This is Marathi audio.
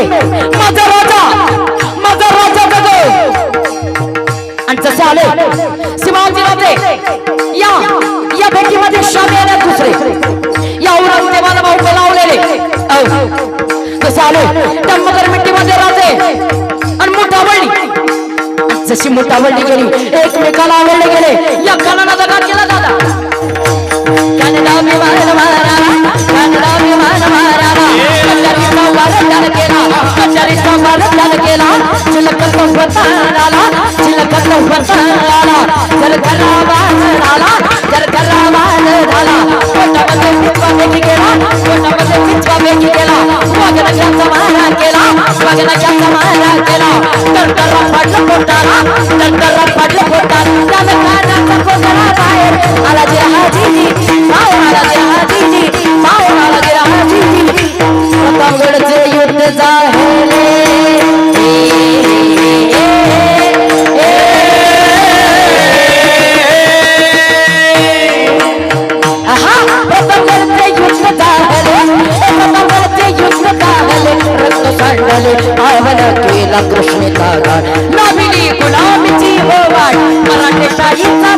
माझा राजा जगो. आणि जसे आले शिवाजी राजे या भेटीमध्ये शामी आले दुसरे या औरंगजेबाला भाऊ बोलावलेले. जसे आले टंबकर मिट्टीमध्ये राजे आणि मुठावळली. जशी मुठावळली गेली एकमेकाला आवडले गेले. या कणाला दगा केला दादा. कन्नडा विमान माराला कचरीचा वारदान केला. चिलकत वताला जर घराबाज झाला पोटामध्ये पिचवा बेकी गेला. वागण्याचा मारा केला तरतरा पडलं पोटाला त्यानं कानाचा कोकणा बाहेर आला जे हाजीजी प्रतापगडचे युद्ध झाले. केला कृष्ण नाविली गुलामीची हो वाट मराठेशाहीचा